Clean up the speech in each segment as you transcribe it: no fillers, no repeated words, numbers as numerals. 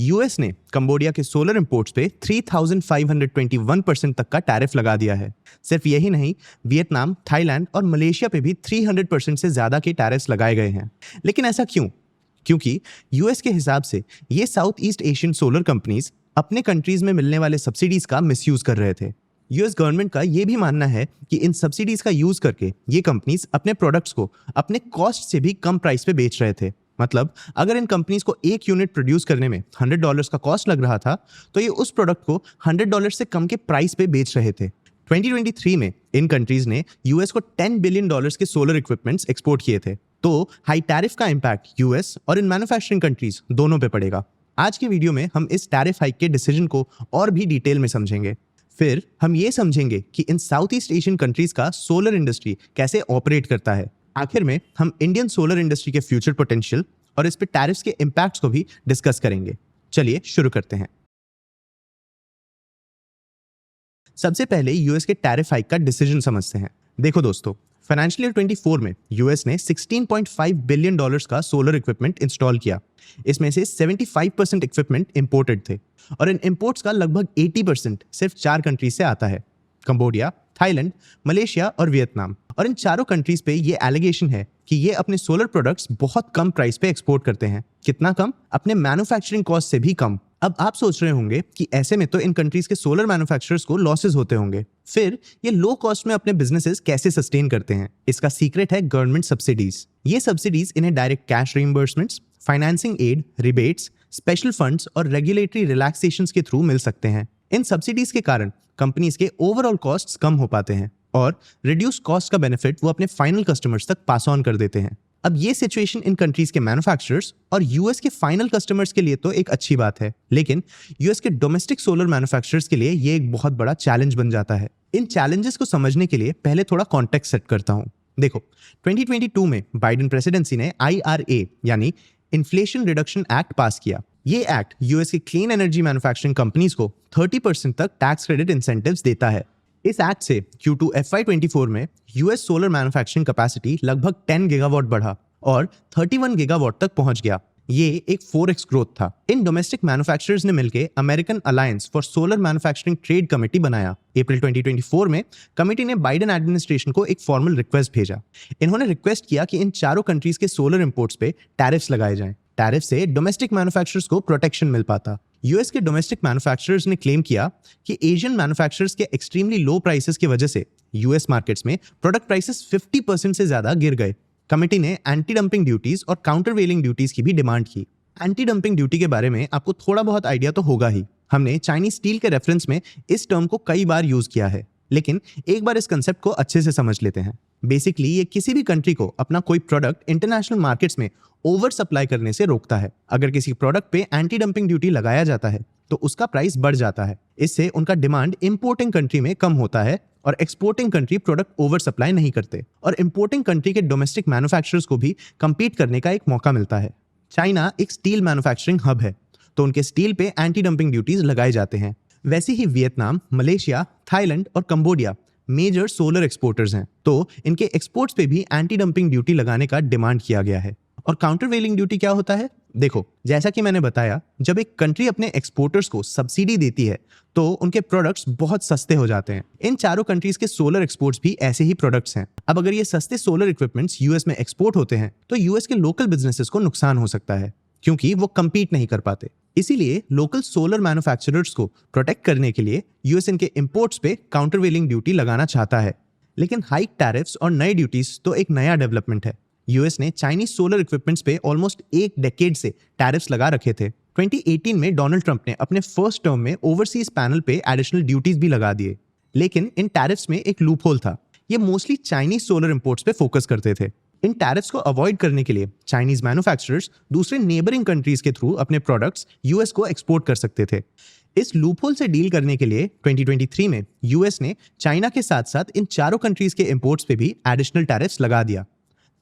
US ने Cambodia के solar imports पे 3,521% तक का टैरिफ लगा दिया है। सिर्फ यही नहीं, वियतनाम, थाईलैंड और मलेशिया पे भी 300% से ज्यादा के टैरिफ्स लगाए गए हैं। लेकिन ऐसा क्यों? क्योंकि यूएस के हिसाब से ये south east Asian solar companies अपने कंट्रीज में मिलने वाले सब्सिडीज का मिसयूज कर रहे थे। यूएस गवर्नमेंट का ये भी मानना है कि इन सब्सिडीज का यूज करके ये कंपनीज अपने प्रोडक्ट्स को अपने कॉस्ट से भी कम प्राइस पे बेच रहे थे। मतलब अगर इन कंपनीज को एक यूनिट प्रोड्यूस करने में $100 का कॉस्ट लग रहा था, तो ये उस प्रोडक्ट को $100 से कम के प्राइस पे बेच रहे थे। 2023 में इन कंट्रीज ने यूएस को $10 बिलियन के सोलर इक्विपमेंट्स एक्सपोर्ट किए थे। तो हाई टैरिफ का इंपैक्ट यूएस और इन मैन्युफैक्चरिंग कंट्रीज दोनों पे पड़ेगा। आज के वीडियो में हम इस टैरिफ हाइक के डिसीजन को और भी डिटेल में समझेंगे। फिर हम ये समझेंगे कि इन साउथ ईस्ट एशियन कंट्रीज का सोलर इंडस्ट्री कैसे ऑपरेट करता है। आखिर में हम इंडियन सोलर इंडस्ट्री के फ्यूचर पोटेंशियल और इस पे टैरिफ्स के इंपैक्ट्स को भी डिस्कस करेंगे। चलिए शुरू करते हैं। सबसे पहले यूएस के टैरिफ हाइक का डिसीजन समझते हैं। देखो दोस्तों, फाइनेंशियल ईयर 24 में यूएस ने $16.5 बिलियन का सोलर इक्विपमेंट इंस्टॉल किया। इसमें से 75% इक्विपमेंट इंपोर्टेड थे और इन इंपोर्ट्स का लगभग 80% सिर्फ 4 कंट्रीज से आता है: कंबोडिया, थाईलैंड, मलेशिया और वियतनाम। और इन चारों कंट्रीज पे ये एलिगेशन है कि ये अपने सोलर प्रोडक्ट्स बहुत कम प्राइस पे एक्सपोर्ट करते हैं। कितना कम? अपने मैन्युफैक्चरिंग कॉस्ट से भी कम। अब आप सोच रहे होंगे कि ऐसे में तो इन कंट्रीज के सोलर मैन्युफैक्चरर्स को लॉसेस होते होंगे। फिर ये लो कॉस्ट में अपने बिजनेसेस कैसे सस्टेन करते हैं? इसका सीक्रेट है गवर्नमेंट सब्सिडीज। ये सब्सिडीज इन्हें direct cash reimbursements, financing aid, rebates, special funds और रेगुलेटरी रिलैक्सेशंस के थ्रू मिल सकते हैं। इन सब्सिडीज के कारण कंपनीज के ओवरऑल कॉस्ट्स कम हो पाते हैं और रिड्यूस कॉस्ट का बेनिफिट वो अपने फाइनल कस्टमर्स तक पास ऑन कर देते हैं। अब ये सिचुएशन इन कंट्रीज के मैन्युफैक्चरर्स और यूएस के फाइनल कस्टमर्स के लिए तो एक अच्छी बात है, लेकिन यूएस के डोमेस्टिक सोलर मैन्युफैक्चरर्स के लिए ये एक बहुत बड़ा चैलेंज बन जाता है। इन चैलेंजेस को समझने के लिए पहले थोड़ा कॉन्टेक्स्ट सेट करता हूं। देखो, 2022 में बाइडेन प्रेसिडेंसी ने IRA यानी इन्फ्लेशन रिडक्शन एक्ट पास किया। ये एक्ट यूएस के क्लीन एनर्जी मैन्युफैक्चरिंग कंपनीज को 30% तक टैक्स क्रेडिट इंसेंटिव्स देता है। इस एक्ट से Q2 FY24 में यूएस सोलर मैन्युफैक्चरिंग कैपेसिटी लगभग 10 गीगावाट बढ़ा और 31 गीगावाट तक पहुंच गया। ये एक 4x ग्रोथ था। इन डोमेस्टिक मैन्युफैक्चरर्स ने मिलकर American alliance for solar manufacturing trade committee बनाया। अप्रैल 2024 में कमेटी ने बाइडेन एडमिनिस्ट्रेशन को एक फॉर्मल रिक्वेस्ट भेजा। इन्होंने रिक्वेस्ट किया कि इन चारों कंट्रीज के सोलर इंपोर्ट्स पे टैरिफ्स लगाए जाएं। टैरिफ से डोमेस्टिक मैन्युफैक्चरर्स को प्रोटेक्शन मिल पाता। यूएस के डोमेस्टिक मैन्युफैक्चरर्स ने क्लेम किया कि एशियन मैन्युफैक्चरर्स के एक्सट्रीमली लो प्राइसेस की वजह से यूएस मार्केट्स में प्रोडक्ट प्राइसेस 50% से ज्यादा गिर गए। कमेटी ने एंटी डंपिंग ड्यूटीज और काउंटरवेलिंग ड्यूटीज की भी डिमांड की। एंटी डंपिंग ड्यूटी के बारे में आपको थोड़ा बहुत आइडिया तो होगा ही। हमने चाइनीज स्टील के रेफरेंस में इस टर्म को कई बार यूज किया है, लेकिन एक बार इस कंसेप्ट को अच्छे से समझ लेते हैं। बेसिकली ये किसी भी कंट्री को अपना कोई प्रोडक्ट इंटरनेशनल मार्केट्स में ओवर सप्लाई करने से रोकता है। अगर किसी प्रोडक्ट पे एंटी डंपिंग ड्यूटी लगाया जाता है तो उसका प्राइस बढ़ जाता है। इससे उनका डिमांड इंपोर्टिंग कंट्री में कम होता है और exporting country product over supply नहीं करते और इंपोर्टिंग कंट्री के डोमेस्टिक मैन्युफैक्चरर्स को भी compete करने का एक मौका मिलता है। चाइना एक स्टील मैन्युफैक्चरिंग हब है, तो उनके स्टील पे एंटी डंपिंग ड्यूटीज लगाए जाते हैं। वैसे ही वियतनाम, मलेशिया, थाईलैंड और कंबोडिया मेजर सोलर एक्सपोर्टर्स हैं, तो इनके एक्सपोर्ट्स पे भी एंटी डंपिंग ड्यूटी लगाने का डिमांड किया गया है। और काउंटरवेलिंग ड्यूटी क्या होता है? देखो, जैसा कि मैंने बताया, जब एक कंट्री अपने एक्सपोर्टर्स को सब्सिडी देती है तो उनके प्रोडक्ट्स बहुत सस्ते हो जाते हैं। इन चारों कंट्रीज के सोलर एक्सपोर्ट्स भी ऐसे ही प्रोडक्ट्स हैं। अब अगर ये सस्ते सोलर इक्विपमेंट्स यूएस में एक्सपोर्ट होते हैं तो यूएस के लोकल बिजनेसेस को नुकसान हो सकता है, क्योंकि वो compete नहीं कर पाते। इसीलिए लोकल सोलर मैन्युफैक्चरर्स को प्रोटेक्ट करने के लिए यूएस इनके इंपोर्ट्स पे काउंटरवेलिंग ड्यूटी लगाना चाहता है। लेकिन हाइक टैरिफ्स और नए ड्यूटीज तो एक नया डेवलपमेंट है। यूएस ने चाइनीज सोलर इक्विपमेंट्स पे ऑलमोस्ट एक डेकेड से टैरिफ्स लगा रखे थे। 2018 में डोनाल्ड ट्रंप ने अपने फर्स्ट टर्म में ओवरसीज पैनल पे एडिशनल ड्यूटीज भी लगा दिए। लेकिन इन टैरिफ्स में एक लूप होल था। ये मोस्टली चाइनीज सोलर इंपोर्ट्स पे फोकस करते थे। इन टैरिफ्स को अवॉइड करने के लिए चाइनीज मैन्युफैक्चरर्स दूसरे नेबरिंग कंट्रीज के थ्रू अपने प्रोडक्ट्स यूएस को एक्सपोर्ट कर सकते थे। इस लूपहोल से डील करने के लिए 2023 में यूएस ने चाइना के साथ साथ इन चारों कंट्रीज के इंपोर्ट्स पे भी एडिशनल टैरिफ्स लगा दिया,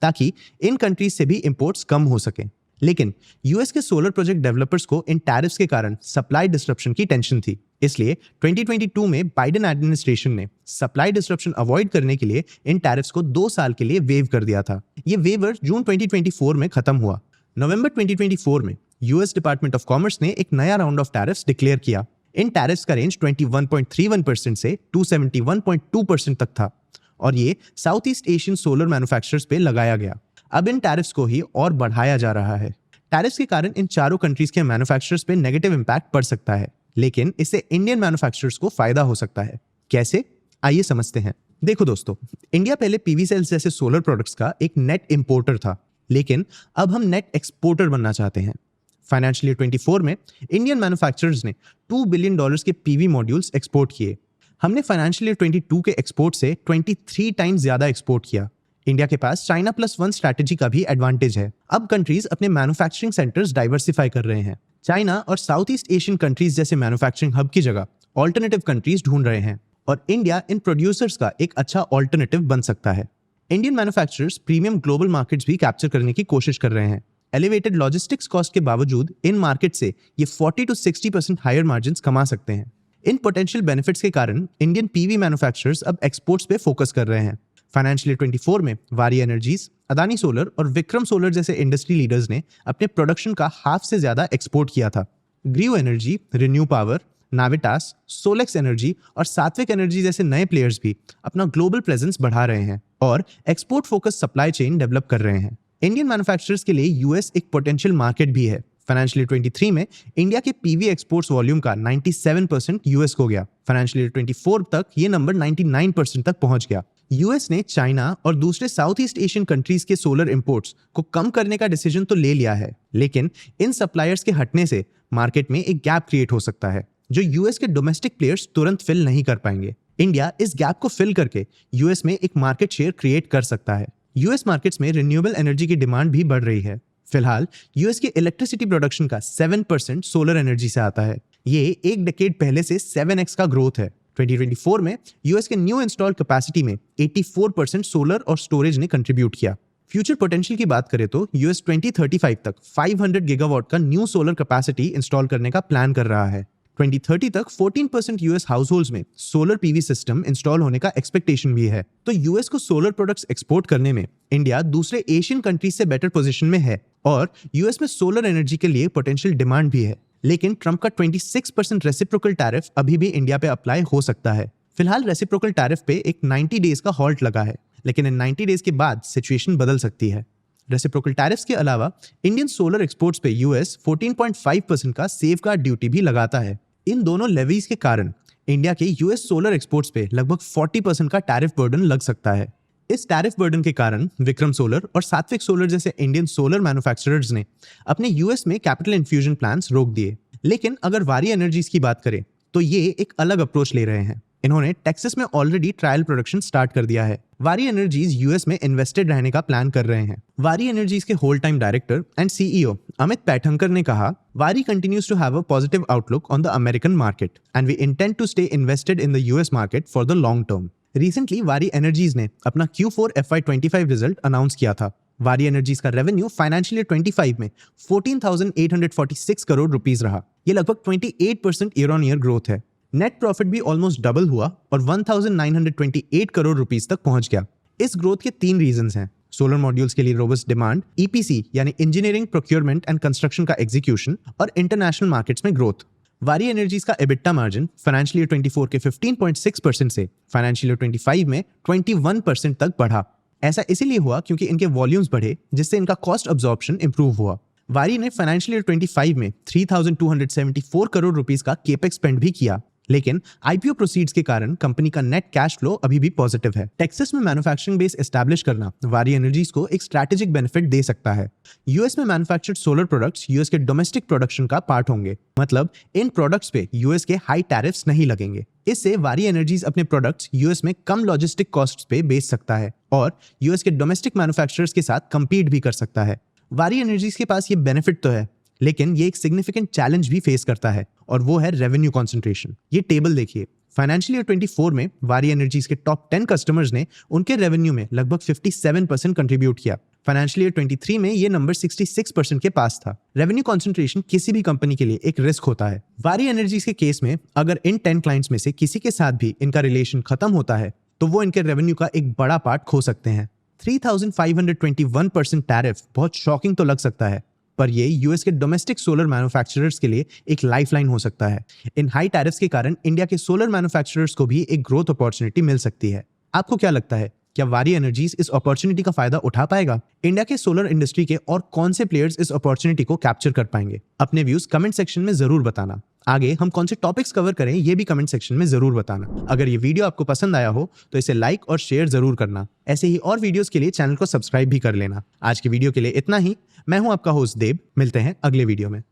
ताकि इन कंट्रीज से भी इंपोर्ट्स कम हो सके। लेकिन यूएस के सोलर प्रोजेक्ट डेवलपर्स को इन टैरिफ्स के कारण सप्लाई डिसरप्शन की टेंशन थी। इसलिए 2022 में बाइडेन एडमिनिस्ट्रेशन ने सप्लाई डिसरप्शन अवॉइड करने के लिए इन टैरिफ्स को 2 साल के लिए वेव कर दिया था। ये वेवर जून 2024 में खत्म हुआ। नवंबर 2024 में यूएस डिपार्टमेंट ऑफ कॉमर्स ने एक नया राउंड ऑफ टैरिफ्स डिक्लेयर किया। इन टैरिफ्स का रेंज 21.31% से 271.2% तक था और ये south east Asian solar manufacturers पे लगाया गया। अब इन टैरिफ्स को ही और बढ़ाया जा रहा है। टैरिफ्स के कारण इन चारों कंट्रीज के मैन्युफैक्चरर्स पे नेगेटिव इंपैक्ट पड़ सकता है, लेकिन इससे इंडियन मैन्युफैक्चरर्स को फायदा हो सकता है। कैसे? आइए समझते हैं। देखो दोस्तों, इंडिया पहले पीवी सेल्स जैसे सोलर प्रोडक्ट्स का एक नेट इंपोर्टर था, लेकिन अब हम नेट एक्सपोर्टर बनना चाहते हैं। फाइनेंशियल ईयर 24 में इंडियन मैन्युफैक्चरर्स ने $2 बिलियन के पीवी मॉड्यूल्स एक्सपोर्ट किए। हमने फाइनेंशियल ईयर 22 के एक्सपोर्ट से 23 टाइम्स ज्यादा एक्सपोर्ट किया। इंडिया के पास चाइना प्लस वन स्ट्रैटेजी का भी एडवांटेज है। अब कंट्रीज अपने मैन्युफैक्चरिंग सेंटर्स डाइवर्सिफाई कर रहे हैं। चाइना और साउथ ईस्ट एशियन कंट्रीज जैसे मैन्युफैक्चरिंग हब की जगह ऑल्टरनेटिव कंट्रीज ढूंढ रहे हैं और इंडिया इन प्रोड्यूसर्स का एक अच्छा ऑल्टरनेटिव बन सकता है। Indian manufacturers premium global markets भी कैप्चर करने की कोशिश कर रहे हैं। एलिवेटेड लॉजिस्टिक्स कॉस्ट के बावजूद इन मार्केट से ये 40 to 60% हायर मार्जिन्स कमा सकते हैं। इन पोटेंशियल बेनिफिट्स के कारण इंडियन पीवी मैन्युफैक्चरर्स अब एक्सपोर्ट्स पे फोकस कर रहे हैं। फाइनेंशियल ईयर 24 में वारी एनर्जीज, अदानी सोलर और विक्रम सोलर जैसे इंडस्ट्री लीडर्स ने अपने प्रोडक्शन का हाफ से ज्यादा एक्सपोर्ट किया था। Grew Energy, ReNew Power, Navitas, Solex Energy और सात्विक एनर्जी जैसे नए प्लेयर्स भी अपना ग्लोबल प्रेजेंस बढ़ा रहे हैं और export focus supply chain develop कर रहे हैं। इंडियन मैन्युफैक्चरर्स के लिए यूएस एक पोटेंशियल मार्केट भी है। फाइनेंशियल ईयर 23 में इंडिया के पीवी एक्सपोर्ट्स वॉल्यूम का 97% यूएस को गया। फाइनेंशियल ईयर 24 तक ये नंबर 99% तक पहुंच गया। यूएस ने चाइना और दूसरे साउथ ईस्ट एशियन कंट्रीज के सोलर इंपोर्ट्स को कम करने का डिसीजन तो ले लिया है, लेकिन इन सप्लायर्स के हटने से मार्केट में एक गैप क्रिएट हो सकता है जो यूएस के डोमेस्टिक प्लेयर्स तुरंत फिल नहीं कर पाएंगे। इंडिया इस गैप को फिल करके यूएस में एक मार्केट शेयर क्रिएट कर सकता है। यूएस मार्केट्स में रिन्यूएबल एनर्जी की डिमांड भी बढ़ रही है। फिलहाल यूएस के इलेक्ट्रिसिटी प्रोडक्शन का 7% सोलर एनर्जी से आता है। ये एक डेकेड पहले से 7x का ग्रोथ है। 2024 में यूएस के न्यू इंस्टॉल कैपेसिटी में 84% सोलर और स्टोरेज ने कंट्रीब्यूट किया। फ्यूचर पोटेंशियल की बात करें तो यूएस 2035 तक 500 गीगावाट का न्यू सोलर कैपेसिटी इंस्टॉल करने का प्लान कर रहा है। 2030 तक 14% यूएस हाउसहोल्ड्स में सोलर पीवी सिस्टम इंस्टॉल होने का एक्सपेक्टेशन भी है। तो यूएस को सोलर प्रोडक्ट्स एक्सपोर्ट करने में इंडिया दूसरे एशियन कंट्रीज से बेटर पोजीशन में है और यूएस में सोलर एनर्जी के लिए पोटेंशियल डिमांड भी है। लेकिन ट्रंप का 26% रेसिप्रोकल टैरिफ अभी भी इंडिया पे अप्लाई हो सकता है। फिलहाल रेसिप्रोकल टैरिफ पे एक 90 डेज का हॉल्ट लगा है, लेकिन इन 90 डेज के बाद सिचुएशन बदल सकती है। रेसिप्रोकल टैरिफ्स के अलावा इंडियन सोलर एक्सपोर्ट्स पे यूएस 14.5% का सेफगार्ड ड्यूटी भी लगाता है। इन दोनों लेवीज के कारण इंडिया के यूएस सोलर एक्सपोर्ट्स पे लगभग 40% का टैरिफ बर्डन लग सकता है। इस टैरिफ बर्डन के कारण विक्रम सोलर और सात्विक सोलर जैसे इंडियन सोलर मैन्युफैक्चरर्स ने अपने यूएस में कैपिटल इन्फ्यूजन प्लान्स रोक दिए। लेकिन अगर वारी एनर्जीज की बात करें तो ये एक अलग अप्रोच ले रहे हैं। इन्होंने टेक्सास में ऑलरेडी ट्रायल प्रोडक्शन स्टार्ट कर दिया है। वारी एनर्जीज यूएस में इन्वेस्टेड रहने का प्लान कर रहे हैं। वारी एनर्जीज के whole time director and CEO Amit Paithankar ने कहा, Waaree continues to have a positive outlook on the American market and we intend to stay invested in the US market for the long term. Recently Waaree Energies ने अपना Q4 FY25 result announce किया था। वारी energies का revenue financial year 25 में 14,846 crore rupees रहा। ये लगभग 28% ईयर ऑन ईयर ग्रोथ है। नेट प्रॉफिट भी ऑलमोस्ट डबल हुआ और 1,928 करोड़ रुपीस तक पहुंच गया। इस ग्रोथ के 3 रीजंस हैं। सोलर मॉड्यूल्स के लिए रोबस्ट डिमांड, ईपीसी यानी इंजीनियरिंग, प्रोक्योरमेंट एंड कंस्ट्रक्शन का एग्जीक्यूशन और इंटरनेशनल मार्केट्स में ग्रोथ। वारी एनर्जीज का एबिटा मार्जिन फाइनेंशियल ईयर 24 के 15.6% से फाइनेंशियल ईयर 25 में 21% तक बढ़ा। ऐसा इसीलिए हुआ क्योंकि इनके वॉल्यूम्स बढ़े, जिससे इनका कॉस्ट अब्जॉर्प्शन इंप्रूव हुआ। वारी ने फाइनेंशियल ईयर 25 में 3,274 करोड़ रुपीस का केपेक्स स्पेंड भी किया, लेकिन आईपीओ प्रोसीड्स के कारण कंपनी का नेट कैश फ्लो अभी भी पॉजिटिव है। टेक्सास में मैन्युफैक्चरिंग बेस एस्टैब्लिश करना वारी एनर्जीज को एक स्ट्रैटेजिक बेनिफिट दे सकता है। यूएस में मैन्युफैक्चर्ड सोलर प्रोडक्ट्स यूएस के डोमेस्टिक प्रोडक्शन का पार्ट होंगे, मतलब इन प्रोडक्ट्स पे यूएस के हाई टैरिफ्स नहीं लगेंगे। इससे वारी एनर्जीज अपने प्रोडक्ट्स यूएस में कम लॉजिस्टिक कॉस्ट्स पे बेच सकता है और यूएस के डोमेस्टिक मैन्युफैक्चरर्स के साथ कंपीट भी कर सकता है। वारी एनर्जीज के पास ये बेनिफिट तो है, लेकिन ये एक सिग्निफिकेंट चैलेंज भी फेस करता है और वो है रेवेन्यू कंसंट्रेशन। ये टेबल देखिए। फाइनेंशियल ईयर 24 में वारी एनर्जीज के टॉप 10 कस्टमर्स ने उनके रेवेन्यू में लगभग 57% कंट्रीब्यूट किया। फाइनेंशियल ईयर 23 में ये नंबर 66% के पास था। रेवेन्यू कंसंट्रेशन किसी भी कंपनी के लिए एक रिस्क होता है। वारी एनर्जीज के केस में अगर इन 10 क्लाइंट्स में से किसी के साथ भी इनका रिलेशन खत्म होता है तो वो इनके रेवेन्यू का एक बड़ा पार्ट खो सकते हैं। 3,521% टैरिफ बहुत शॉकिंग तो लग सकता है, पर ये यूएस के डोमेस्टिक सोलर मैन्युफैक्चरर्स के लिए एक लाइफलाइन हो सकता है। इन हाई टैरिफ्स के कारण इंडिया के सोलर मैन्युफैक्चरर्स को भी एक ग्रोथ अपॉर्चुनिटी मिल सकती है। आपको क्या लगता है, क्या वारी एनर्जीज इस अपॉर्चुनिटी का फायदा उठा पाएगा? इंडिया के सोलर इंडस्ट्री के और कौन से प्लेयर्स इस अपॉर्चुनिटी को कैप्चर कर पाएंगे? अपने व्यूज कमेंट सेक्शन में जरूर बताना। आगे हम कौन से टॉपिक्स कवर करें ये भी कमेंट सेक्शन में जरूर बताना। अगर ये वीडियो आपको पसंद आया हो तो इसे लाइक और शेयर जरूर करना। ऐसे ही और वीडियोस के लिए चैनल को सब्सक्राइब भी कर लेना। आज की वीडियो के लिए इतना ही। मैं हूं आपका होस्ट देब। मिलते हैं अगले वीडियो में।